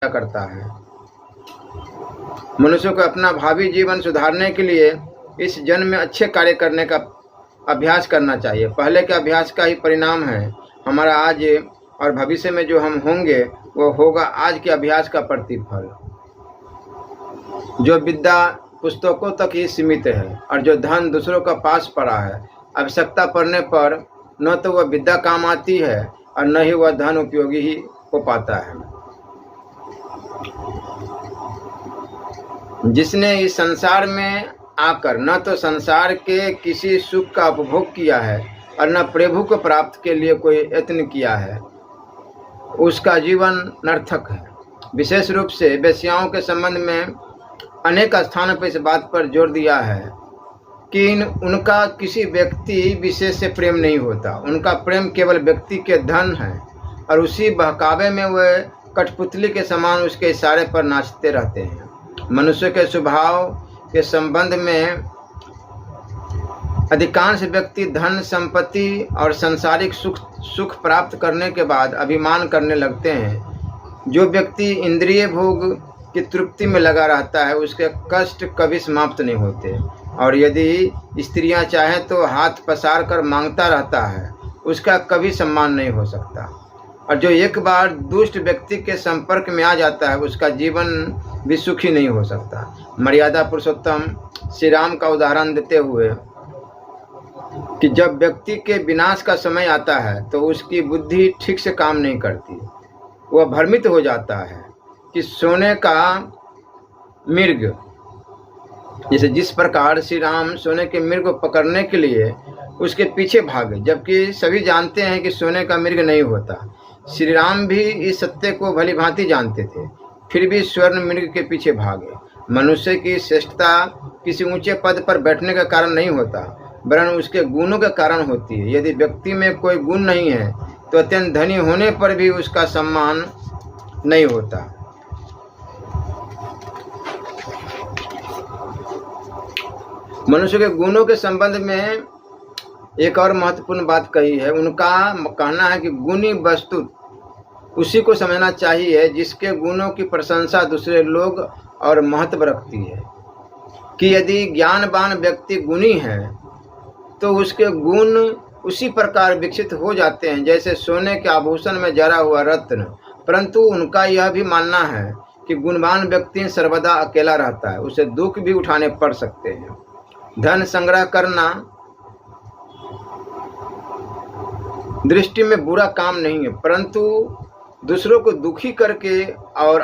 करता है। मनुष्य को अपना भावी जीवन सुधारने के लिए इस जन्म में अच्छे कार्य करने का अभ्यास करना चाहिए। पहले के अभ्यास का ही परिणाम है हमारा आज और भविष्य में जो हम होंगे वो होगा आज के अभ्यास का प्रतिफल। जो विद्या पुस्तकों तक ही सीमित है और जो धन दूसरों का पास पड़ा है, आवश्यकता पड़ने पर न तो वह विद्या काम आती है और न ही वह धन उपयोगी ही हो पाता है। जिसने इस संसार में आकर न तो संसार के किसी सुख का उपभोग किया है और न प्रभु को प्राप्त के लिए कोई यत्न किया है, उसका जीवन नर्थक है। विशेष रूप से वेश्याओं के संबंध में अनेक स्थानों पर इस बात पर जोर दिया है कि उनका किसी व्यक्ति विशेष से प्रेम नहीं होता। उनका प्रेम केवल व्यक्ति के धन है और उसी बहकावे में वे कठपुतली के समान उसके इशारे पर नाचते रहते हैं। मनुष्य के स्वभाव के संबंध में अधिकांश व्यक्ति धन, संपत्ति और सांसारिक सुख प्राप्त करने के बाद अभिमान करने लगते हैं। जो व्यक्ति इंद्रिय भोग की तृप्ति में लगा रहता है उसके कष्ट कभी समाप्त नहीं होते, और यदि स्त्रियां चाहें तो हाथ पसार कर मांगता रहता है, उसका कभी सम्मान नहीं हो सकता। और जो एक बार दुष्ट व्यक्ति के संपर्क में आ जाता है उसका जीवन भी सुखी नहीं हो सकता। मर्यादा पुरुषोत्तम श्री राम का उदाहरण देते हुए कि जब व्यक्ति के विनाश का समय आता है तो उसकी बुद्धि ठीक से काम नहीं करती। वह भ्रमित हो जाता है कि सोने का मृग, जैसे जिस प्रकार श्री राम सोने के मृग को पकड़ने के लिए उसके पीछे भागे, जबकि सभी जानते हैं कि सोने का मृग नहीं होता। श्री राम भी इस सत्य को भली भांति जानते थे, फिर भी स्वर्ण मृग के पीछे भागे। मनुष्य की श्रेष्ठता किसी ऊंचे पद पर बैठने का कारण नहीं होता, वरन उसके गुणों के कारण होती है। यदि व्यक्ति में कोई गुण नहीं है तो अत्यंत धनी होने पर भी उसका सम्मान नहीं होता। मनुष्य के गुणों के संबंध में एक और महत्वपूर्ण बात कही है। उनका कहना है कि गुणी वस्तु उसी को समझना चाहिए जिसके गुणों की प्रशंसा दूसरे लोग और महत्व रखती है। कि यदि ज्ञानवान व्यक्ति गुणी है तो उसके गुण उसी प्रकार विकसित हो जाते हैं जैसे सोने के आभूषण में जड़ा हुआ रत्न। परंतु उनका यह भी मानना है कि गुणवान व्यक्ति सर्वदा अकेला रहता है, उसे दुख भी उठाने पड़ सकते हैं। धन संग्रह करना दृष्टि में बुरा काम नहीं है, परंतु दूसरों को दुखी करके और